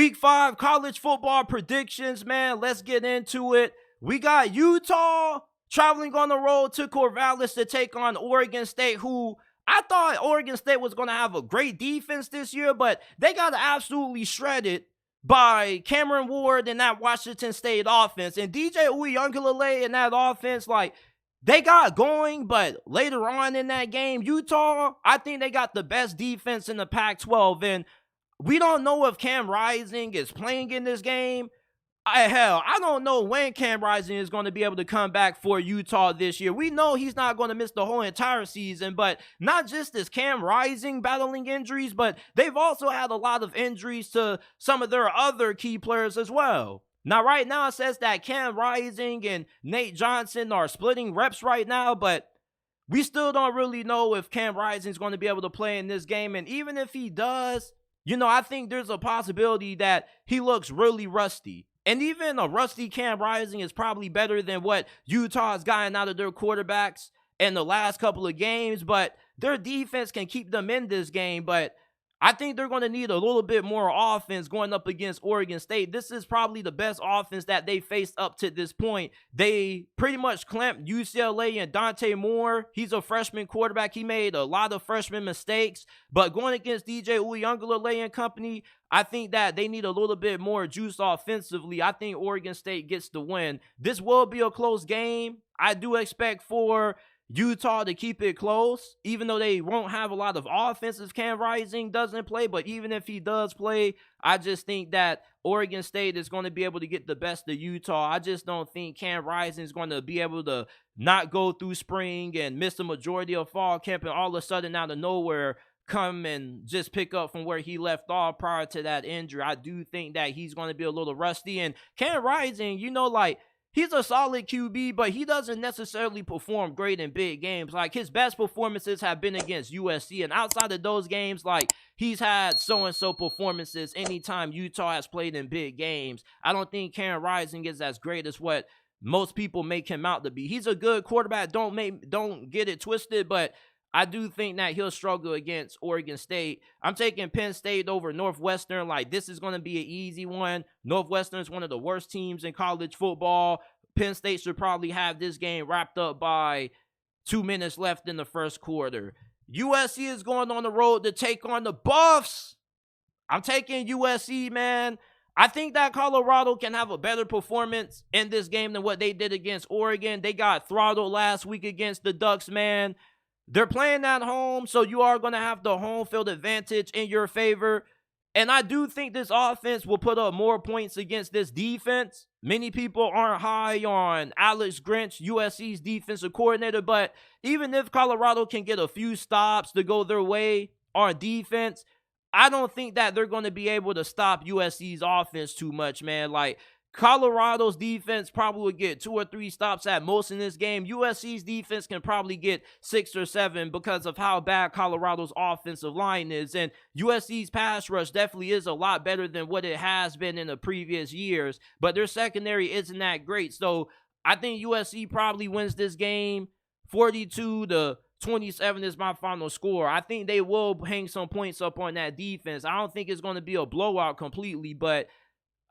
Week 5 college football predictions, man. Let's get into it. We got Utah traveling on the road to Corvallis to take on Oregon State, who I thought Oregon State was going to have a great defense this year, but they got absolutely shredded by Cameron Ward and that Washington State offense. And DJ Uiagalelei in that offense, like, they got going, but later on in that game, Utah, I think they got the best defense in the Pac-12, and we don't know if Cam Rising is playing in this game. I don't know when Cam Rising is going to be able to come back for Utah this year. We know he's not going to miss the whole entire season, but not just is Cam Rising battling injuries, but they've also had a lot of injuries to some of their other key players as well. Now, right now, it says that Cam Rising and Nate Johnson are splitting reps right now, but we still don't really know if Cam Rising is going to be able to play in this game, and even if he does, I think there's a possibility that he looks really rusty. And even a rusty Cam Rising is probably better than what Utah has gotten out of their quarterbacks in the last couple of games. But their defense can keep them in this game. But I think they're going to need a little bit more offense going up against Oregon State. This is probably the best offense that they faced up to this point. They pretty much clamped UCLA and Dante Moore. He's a freshman quarterback. He made a lot of freshman mistakes. But going against DJ Uiagalelei and company, I think that they need a little bit more juice offensively. I think Oregon State gets the win. This will be a close game. I do expect for Utah to keep it close, even though they won't have a lot of offense if Cam Rising doesn't play. But even if he does play, I just think that Oregon State is going to be able to get the best of Utah. I just don't think Cam Rising is going to be able to not go through spring and miss the majority of fall camp and all of a sudden out of nowhere come and just pick up from where he left off prior to that injury. I do think that he's going to be a little rusty. And Cam Rising, he's a solid QB, but he doesn't necessarily perform great in big games. Like, his best performances have been against USC, and outside of those games, like, he's had so-and-so performances anytime Utah has played in big games. I don't think Cam Rising is as great as what most people make him out to be. He's a good quarterback. Don't get it twisted, but I do think that he'll struggle against Oregon State. I'm taking Penn State over Northwestern. Like, this is going to be an easy one. Northwestern is one of the worst teams in college football. Penn State should probably have this game wrapped up by 2 minutes left in the first quarter. USC is going on the road to take on the Buffs. I'm taking USC, man. I think that Colorado can have a better performance in this game than what they did against Oregon. They got throttled last week against the Ducks, man. They're playing at home, so you are going to have the home field advantage in your favor. And I do think this offense will put up more points against this defense. Many people aren't high on Alex Grinch, USC's defensive coordinator, but even if Colorado can get a few stops to go their way on defense, I don't think that they're going to be able to stop USC's offense too much, man. Like, Colorado's defense probably would get 2 or 3 stops at most in this game. USC's defense can probably get 6 or 7 because of how bad Colorado's offensive line is. And USC's pass rush definitely is a lot better than what it has been in the previous years. But their secondary isn't that great. So I think USC probably wins this game. 42-27 is my final score. I think they will hang some points up on that defense. I don't think it's going to be a blowout completely, but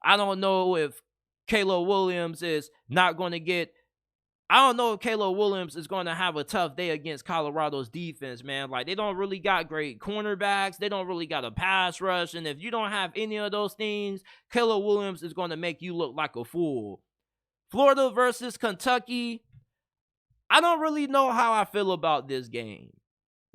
I don't know if Caleb Williams is not going to get – I don't know if Caleb Williams is going to have a tough day against Colorado's defense, man. Like, they don't really got great cornerbacks. They don't really got a pass rush. And if you don't have any of those things, Caleb Williams is going to make you look like a fool. Florida versus Kentucky. I don't really know how I feel about this game.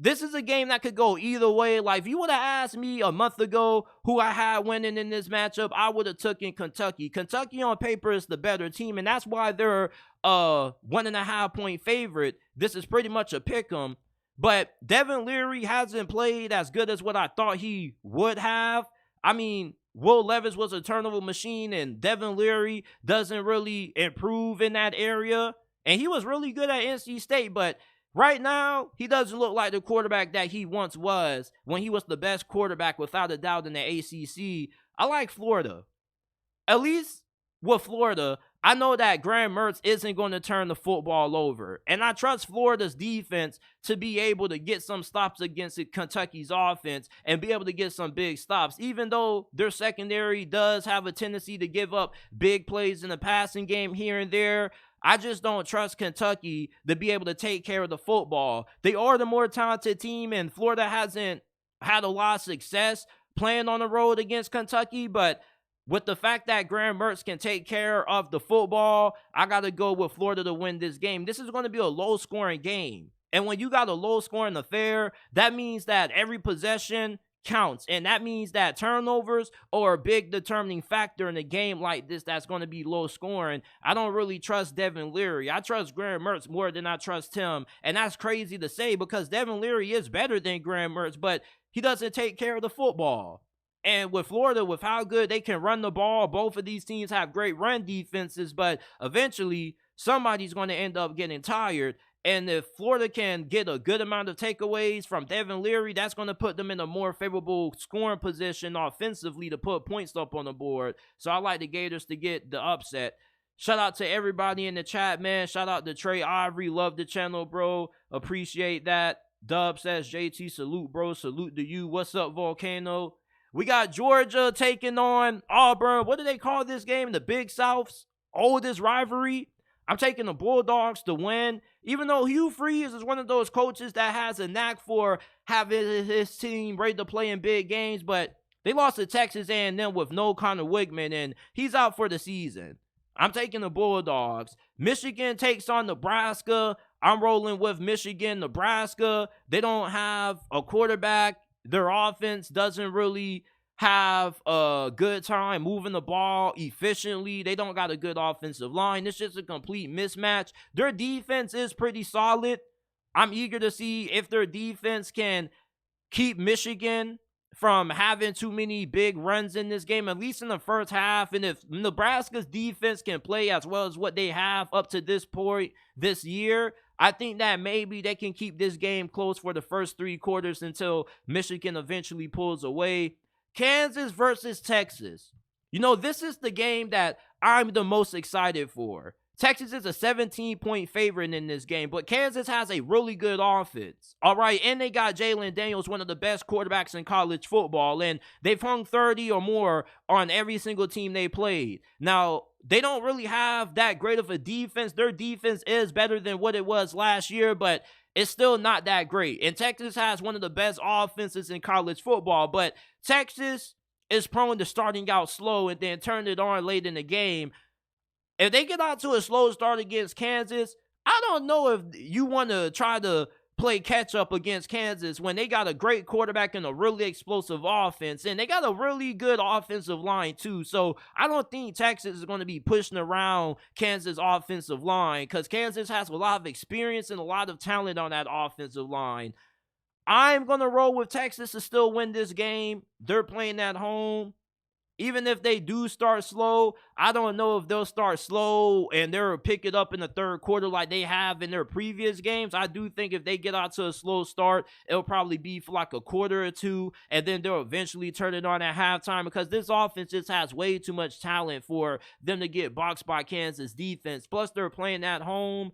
This is a game that could go either way. Like, if you would have asked me a month ago who I had winning in this matchup, I would have taken Kentucky. Kentucky on paper is the better team, and that's why they're a 1.5 point favorite. This is pretty much a pick 'em. But Devin Leary hasn't played as good as what I thought he would have. I mean, Will Levis was a turnover machine, and Devin Leary doesn't really improve in that area. And he was really good at NC State, but right now, he doesn't look like the quarterback that he once was when he was the best quarterback without a doubt in the ACC. I like Florida. At least with Florida, I know that Graham Mertz isn't going to turn the football over. And I trust Florida's defense to be able to get some stops against Kentucky's offense and be able to get some big stops, even though their secondary does have a tendency to give up big plays in the passing game here and there. I just don't trust Kentucky to be able to take care of the football. They are the more talented team, and Florida hasn't had a lot of success playing on the road against Kentucky, but with the fact that Graham Mertz can take care of the football, I got to go with Florida to win this game. This is going to be a low-scoring game. And when you got a low-scoring affair, that means that every possession counts. And that means that turnovers are a big determining factor in a game like this that's going to be low-scoring. I don't really trust Devin Leary. I trust Graham Mertz more than I trust him. And that's crazy to say because Devin Leary is better than Graham Mertz, but he doesn't take care of the football. And with Florida, with how good they can run the ball, both of these teams have great run defenses, but eventually somebody's going to end up getting tired. And if Florida can get a good amount of takeaways from Devin Leary, that's going to put them in a more favorable scoring position offensively to put points up on the board. So I like the Gators to get the upset. Shout out to everybody in the chat, man. Shout out to Trey Ivory. Love the channel, bro. Appreciate that. Dub says, JT, salute, bro. Salute to you. What's up, Volcano? We got Georgia taking on Auburn. What do they call this game? The Big South's oldest rivalry. I'm taking the Bulldogs to win. Even though Hugh Freeze is one of those coaches that has a knack for having his team ready to play in big games, but they lost to Texas A&M with no Connor Wigman, and he's out for the season. I'm taking the Bulldogs. Michigan takes on Nebraska. I'm rolling with Michigan. Nebraska, they don't have a quarterback. Their offense doesn't really have a good time moving the ball efficiently. They don't got a good offensive line. It's just a complete mismatch. Their defense is pretty solid. I'm eager to see if their defense can keep Michigan from having too many big runs in this game, at least in the first half. And if Nebraska's defense can play as well as what they have up to this point this year, I think that maybe they can keep this game close for the first 3 quarters until Michigan eventually pulls away. Kansas versus Texas. You know, this is the game that I'm the most excited for. Texas is a 17-point favorite in this game, but Kansas has a really good offense. All right, and they got Jalen Daniels, one of the best quarterbacks in college football, and they've hung 30 or more on every single team they played. Now, they don't really have that great of a defense. Their defense is better than what it was last year, but it's still not that great. And Texas has one of the best offenses in college football, but Texas is prone to starting out slow and then turn it on late in the game. If they get out to a slow start against Kansas, I don't know if you want to try to play catch up against Kansas when they got a great quarterback and a really explosive offense, and they got a really good offensive line too. So I don't think Texas is going to be pushing around Kansas' offensive line because Kansas has a lot of experience and a lot of talent on that offensive line. I'm going to roll with Texas to still win this game. They're playing at home. Even if they do start slow, I don't know if they'll start slow and they'll pick it up in the third quarter like they have in their previous games. I do think if they get out to a slow start, it'll probably be for like a quarter or two, and then they'll eventually turn it on at halftime because this offense just has way too much talent for them to get boxed by Kansas defense. Plus, they're playing at home.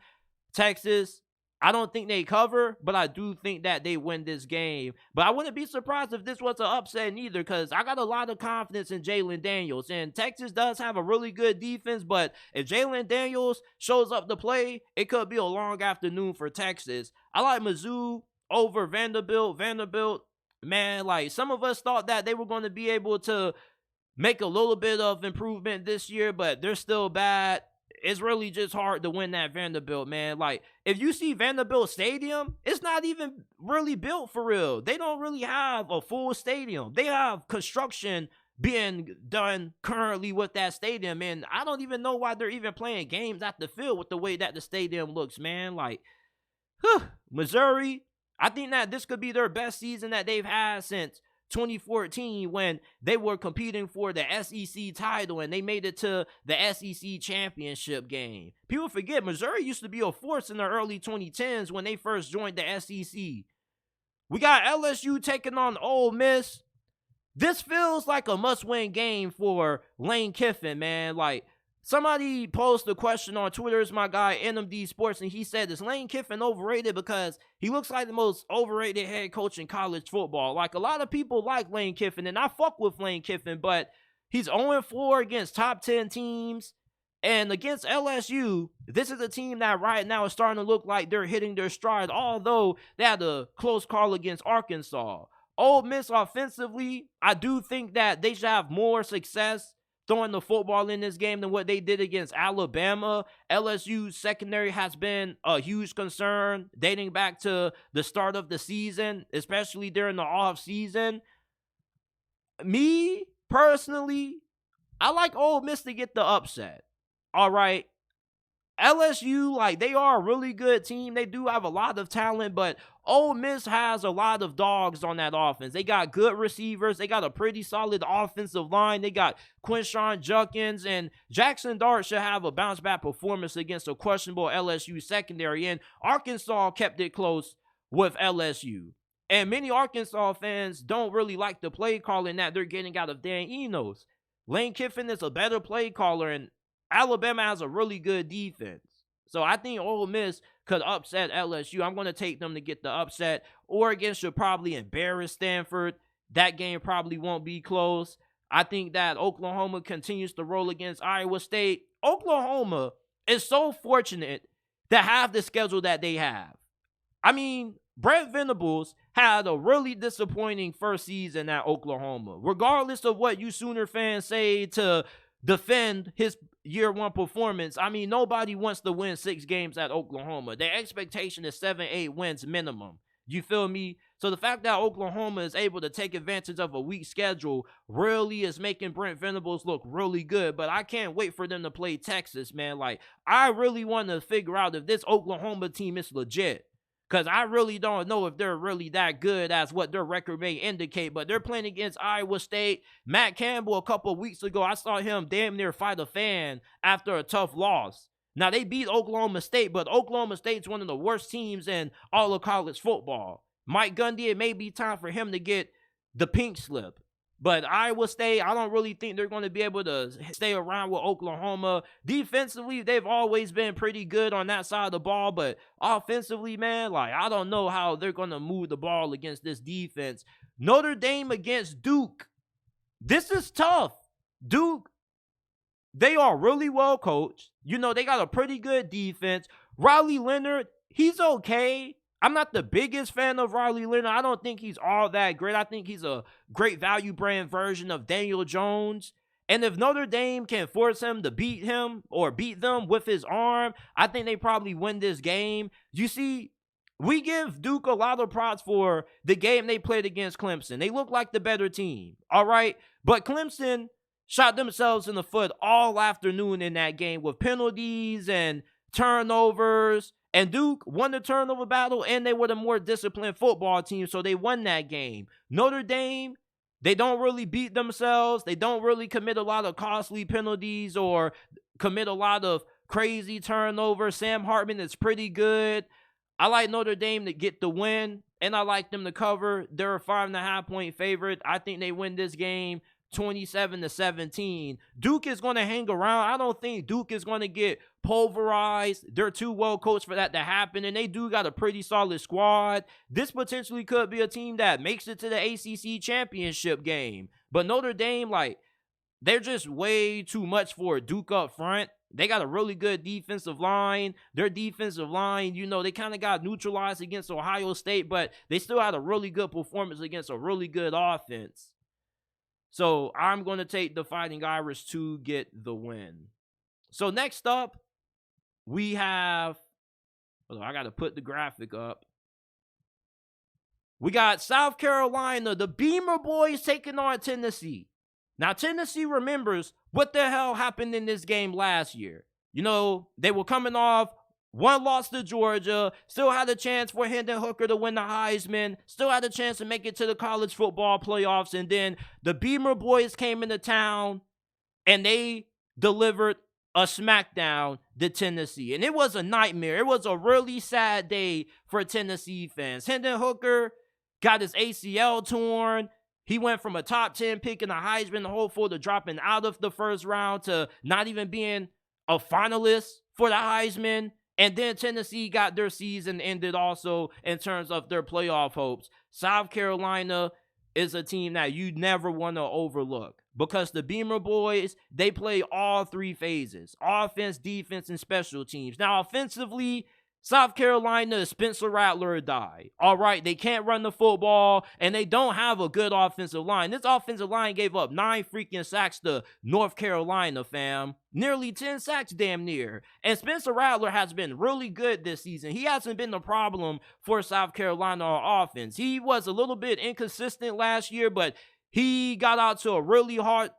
Texas, I don't think they cover, but I do think that they win this game. But I wouldn't be surprised if this was an upset neither because I got a lot of confidence in Jalen Daniels. And Texas does have a really good defense, but if Jalen Daniels shows up to play, it could be a long afternoon for Texas. I like Mizzou over Vanderbilt. Vanderbilt, man, like some of us thought that they were going to be able to make a little bit of improvement this year, but they're still bad. It's really just hard to win that Vanderbilt, man. Like, if you see Vanderbilt Stadium, it's not even really built for real. They don't really have a full stadium. They have construction being done currently with that stadium, and I don't even know why they're even playing games at the field with the way that the stadium looks, man. Like, Missouri, I think that this could be their best season that they've had since 2014 when they were competing for the SEC title and they made it to the SEC championship game. People forget Missouri used to be a force in the early 2010s when they first joined the SEC. We got LSU taking on Ole Miss. This feels like a must-win game for Lane Kiffin, man. Like, Somebody posted a question on Twitter. It's my guy NMD Sports, and he said, "Is Lane Kiffin overrated?" Because he looks like the most overrated head coach in college football. Like, a lot of people like Lane Kiffin, and I fuck with Lane Kiffin, but he's 0-4 against top 10 teams. And against LSU, this is a team that right now is starting to look like they're hitting their stride, although they had a close call against Arkansas. Ole Miss offensively, I do think that they should have more success throwing the football in this game than what they did against Alabama. LSU's secondary has been a huge concern dating back to the start of the season, especially during the off season. Me, personally, I like Ole Miss to get the upset. All right. LSU, like, they are a really good team. They do have a lot of talent, but Ole Miss has a lot of dogs on that offense. They got good receivers. They got a pretty solid offensive line. They got Quinshawn Judkins, and Jackson Dart should have a bounce-back performance against a questionable LSU secondary, and Arkansas kept it close with LSU. And many Arkansas fans don't really like the play calling that they're getting out of Dan Enos. Lane Kiffin is a better play caller, and Alabama has a really good defense. So I think Ole Miss could upset LSU. I'm going to take them to get the upset. Oregon should probably embarrass Stanford. That game probably won't be close. I think that Oklahoma continues to roll against Iowa State. Oklahoma is so fortunate to have the schedule that they have. I mean, Brent Venables had a really disappointing first season at Oklahoma. Regardless of what you Sooner fans say to defend his year one performance, I mean, nobody wants to win 6 games at Oklahoma. Their expectation is 7-8 wins minimum. You feel me? So the fact that Oklahoma is able to take advantage of a weak schedule really is making Brent Venables look really good. But I can't wait for them to play Texas, man. Like, I really want to figure out if this Oklahoma team is legit. Because I really don't know if they're really that good as what their record may indicate. But they're playing against Iowa State. Matt Campbell, a couple of weeks ago, I saw him damn near fight a fan after a tough loss. Now, they beat Oklahoma State, but Oklahoma State's one of the worst teams in all of college football. Mike Gundy, it may be time for him to get the pink slip. But Iowa State, I don't really think they're going to be able to stay around with Oklahoma. Defensively, they've always been pretty good on that side of the ball. But offensively, man, like, I don't know how they're going to move the ball against this defense. Notre Dame against Duke. This is tough. Duke, they are really well coached. You know, they got a pretty good defense. Riley Leonard, he's okay. I'm not the biggest fan of Riley Leonard. I don't think he's all that great. I think he's a great value brand version of Daniel Jones. And if Notre Dame can force him to beat him or beat them with his arm, I think they probably win this game. You see, we give Duke a lot of props for the game they played against Clemson. They look like the better team, all right? But Clemson shot themselves in the foot all afternoon in that game with penalties and turnovers. And Duke won the turnover battle, and they were the more disciplined football team, so they won that game. Notre Dame, they don't really beat themselves. They don't really commit a lot of costly penalties or commit a lot of crazy turnovers. Sam Hartman is pretty good. I like Notre Dame to get the win, and I like them to cover. They're a 5.5-point favorite. I think they win this game 27-17. Duke is going to hang around. I don't think Duke is going to get pulverized. They're too well coached for that to happen, and they do got a pretty solid squad. This potentially could be a team that makes it to the ACC championship game. But Notre Dame, like, they're just way too much for Duke up front. They got a really good defensive line. Their defensive line, you know, they kind of got neutralized against Ohio State, but they still had a really good performance against a really good offense. So I'm going to take the Fighting Irish to get the win. So next up, we have, I got to put the graphic up. We got South Carolina, the Beamer Boys taking on Tennessee. Now, Tennessee remembers what the hell happened in this game last year. You know, they were coming off one loss to Georgia, still had a chance for Hendon Hooker to win the Heisman, still had a chance to make it to the college football playoffs, and then the Beamer Boys came into town, and they delivered a smackdown to Tennessee. And it was a nightmare. It was a really sad day for Tennessee fans. Hendon Hooker got his ACL torn. He went from a top 10 pick in the Heisman hopeful to dropping out of the first round to not even being a finalist for the Heisman. And then Tennessee got their season ended also in terms of their playoff hopes. South Carolina is a team that you never want to overlook because the Beamer boys, they play all three phases: offense, defense, and special teams. Now, offensively, South Carolina is Spencer Rattler or die. All right, they can't run the football, and they don't have a good offensive line. This offensive line gave up 9 freaking sacks to North Carolina, fam. Nearly 10 sacks, damn near. And Spencer Rattler has been really good this season. He hasn't been the problem for South Carolina on offense. He was a little bit inconsistent last year, but he got out to a really hard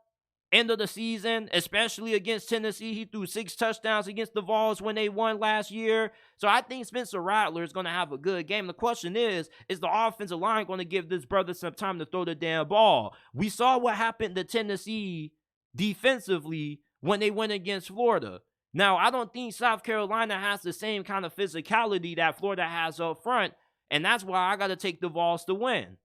end of the season, especially against Tennessee. He threw 6 touchdowns against the Vols when they won last year. So I think Spencer Rattler is going to have a good game. The question is the offensive line going to give this brother some time to throw the damn ball? We saw what happened to Tennessee defensively when they went against Florida. Now, I don't think South Carolina has the same kind of physicality that Florida has up front, and that's why I got to take the Vols to win.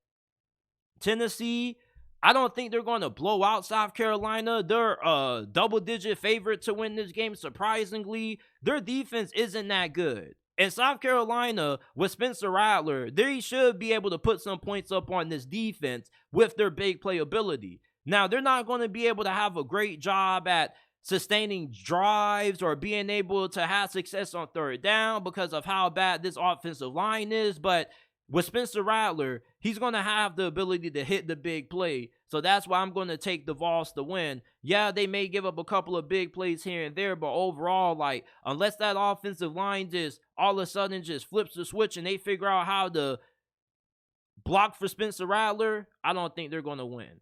Tennessee, I don't think they're going to blow out South Carolina. They're a double-digit favorite to win this game, surprisingly. Their defense isn't that good. And South Carolina, with Spencer Rattler, they should be able to put some points up on this defense with their big playability. Now, they're not going to be able to have a great job at sustaining drives or being able to have success on third down because of how bad this offensive line is, but with Spencer Rattler, he's going to have the ability to hit the big play. So that's why I'm going to take the Vols to win. Yeah, they may give up a couple of big plays here and there, but overall, like, unless that offensive line just all of a sudden just flips the switch and they figure out how to block for Spencer Rattler, I don't think they're going to win.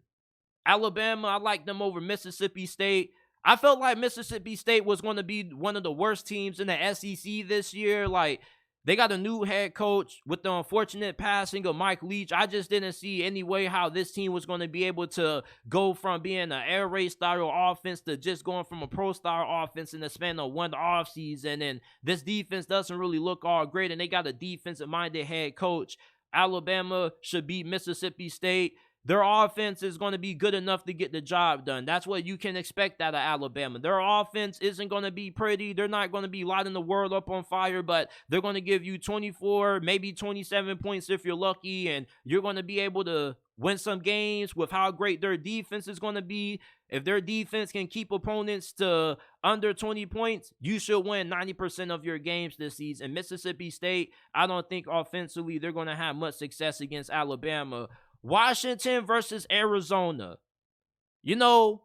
Alabama, I like them over Mississippi State. I felt like Mississippi State was going to be one of the worst teams in the SEC this year. Like, they got a new head coach with the unfortunate passing of Mike Leach. I just didn't see any way how this team was going to be able to go from being an air raid style offense to just going from a pro style offense in the span of one offseason. And this defense doesn't really look all great, and they got a defensive-minded head coach. Alabama should beat Mississippi State. Their offense is going to be good enough to get the job done. That's what you can expect out of Alabama. Their offense isn't going to be pretty. They're not going to be lighting the world up on fire, but they're going to give you 24, maybe 27 points if you're lucky, and you're going to be able to win some games with how great their defense is going to be. If their defense can keep opponents to under 20 points, you should win 90% of your games this season. Mississippi State, I don't think offensively they're going to have much success against Alabama. Washington versus Arizona. You know,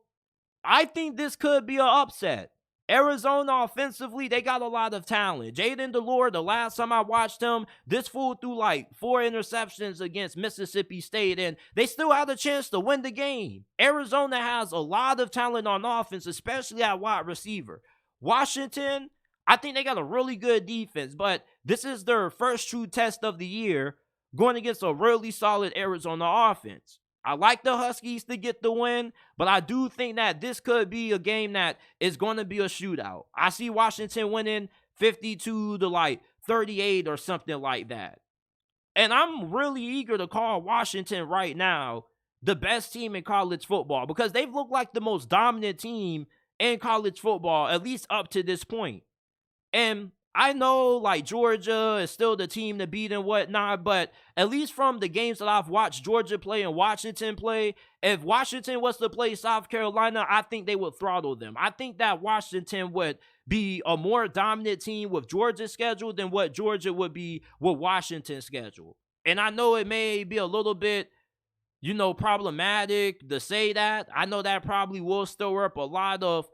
I think this could be an upset. Arizona offensively, they got a lot of talent. Jaden Delore, the last time I watched him, this fool threw like 4 interceptions against Mississippi State, and they still had a chance to win the game. Arizona has a lot of talent on offense, especially at wide receiver. Washington, I think they got a really good defense, but this is their first true test of the year, going against a really solid Arizona offense. I like the Huskies to get the win, but I do think that this could be a game that is going to be a shootout. I see Washington winning 52 to like 38 or something like that. And I'm really eager to call Washington right now the best team in college football because they've looked like the most dominant team in college football, at least up to this point. And I know, like, Georgia is still the team to beat and whatnot, but at least from the games that I've watched Georgia play and Washington play, if Washington was to play South Carolina, I think they would throttle them. I think that Washington would be a more dominant team with Georgia's schedule than what Georgia would be with Washington's schedule. And I know it may be a little bit, problematic to say that. I know that probably will stir up a lot of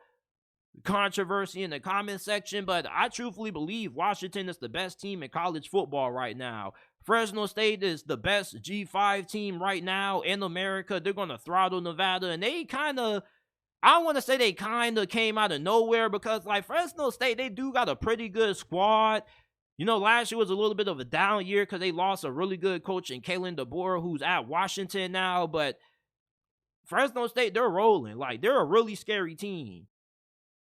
controversy in the comment section, but I truthfully believe Washington is the best team in college football right now. Fresno State is the best G5 team right now in America. They're going to throttle Nevada, and they I don't want to say they kind of came out of nowhere because, like, Fresno State, they do got a pretty good squad. Last year was a little bit of a down year because they lost a really good coach in Kalen DeBoer, who's at Washington now, but Fresno State, they're rolling. Like, they're a really scary team.